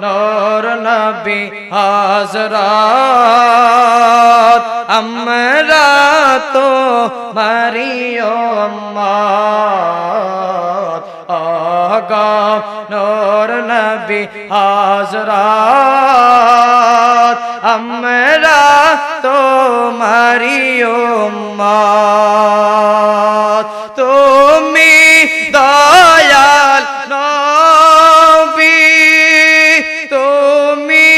নূর নবী হযরত আমরা তো মারিও উম্মত নূর নবী হযরত আমরা তো মারিও উম্মত তুমি দয়াল নবী তুমি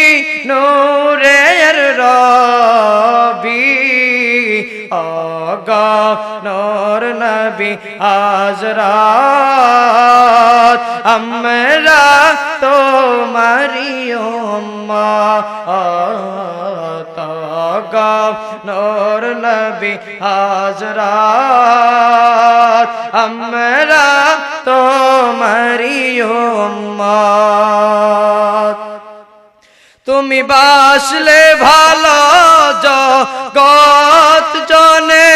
নূরের রবি নূর নবী হযরত আমরা তোমারি উম্মত নূর নবী হযরত আমরা তোমারি উম্মত তুমি বাসলে ভালো জগৎ জনে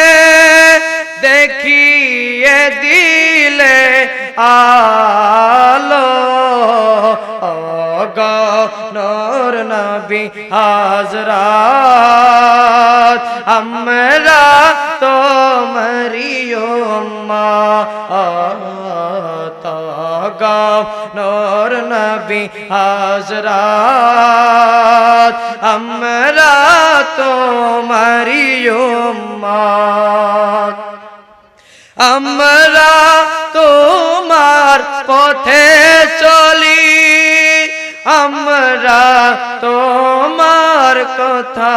দেখিয়ে দিলে আলো নূর নবী হযরত আমরা তোমারি উম্মত নূর নবী হযরত আমরা তোমারি উম্মত আমরা তোমার পথে চলি আমরা তোমার কথা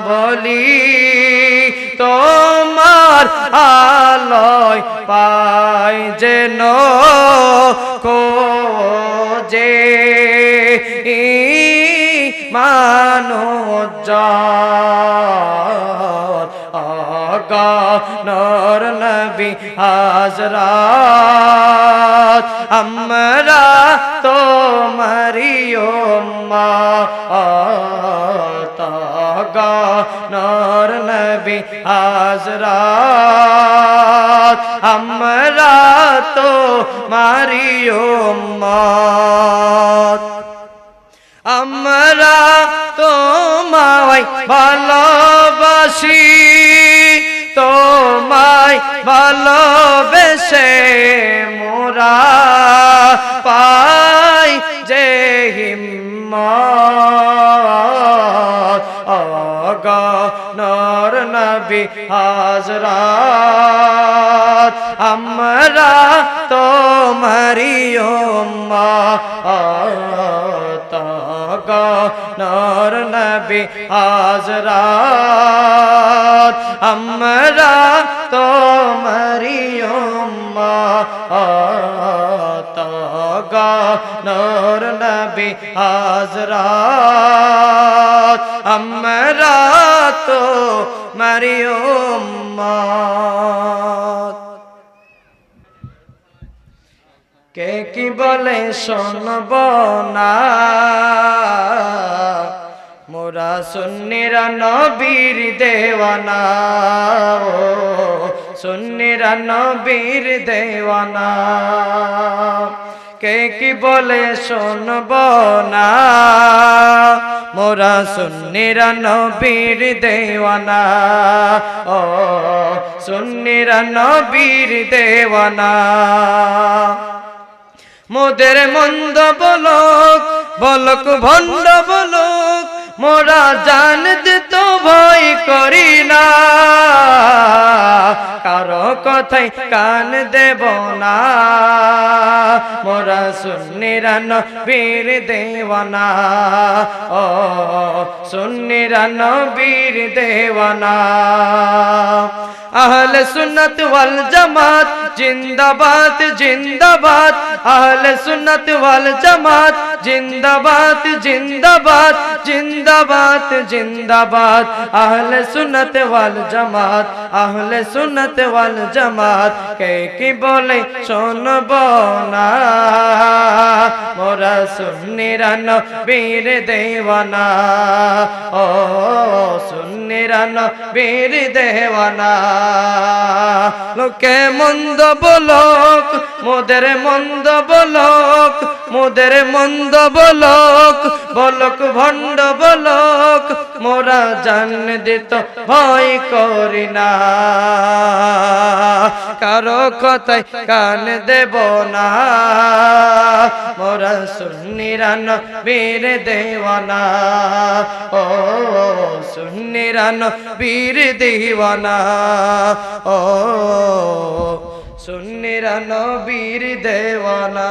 বলি তোমার আলোয় পাই যেন খোঁজে মানুষ নূর নবী হযরত আমরা তোমারি উম্মত নূর নবী হযরত আমরা তোমারি উম্মত আমরা তোমায় ভালোবাসি তোমায় ভালোবেসে মোরা পাই যে হিম্মত নূর নবী হযরত আমরা তোমারি উম্মত নূর নবী হযরত আমরা তোমারি উম্মত নূর নবী হযরত আমরা তোমারি উম্মত কে কি বলে শুনব না মোরা সুন্নিরা নবীর দেওয়ানা ও সুন্নিরা নবীর দেওয়ানা কে কি বলে শুনব না মোরা সুন্নিরা নবীর দেওয়ানা ও সুন্নিরা নবীর দেওয়ানা মোদের মন্দ বলক বলক ভণ্ড বলক মোরা জানতে তো ভয় করি না কারো কথাই কান দেব না মোরা সুন্নিরা নবীর দেওয়ানা ও সুন্নিরা নবীর দেওয়ানা আহলে সুন্নাত ওয়াল জামাত জিন্দাবাদ জিন্দাবাদ আহলে সুন্নাত ওয়াল জামাত জিন্দাবাদ জিন্দাবাদ জিন্দাবাদ জিন্দাবাদ আহলে সুন্নাত ওয়াল জামাত আহলে সুন্নাত ওয়াল জামাত কে কি বলে শুনব না মোরা সুন্নিরা নবীর দেওয়ানা ও সুন্নিরা নবীর দেওয়ানা লোকে মন্দ বলক মোদের মন্দ বলক মোদের মন্দ বলক বলক ভণ্ড বলক মোরা জান দিত ভয় করি না কারো কথায় কান দেব না মোরা সুন্নিরা নবীর দেওয়ানা ও সুন্নিরা নবীর দেওয়ানা ও সুন্নিরা নবীর দেওয়ানা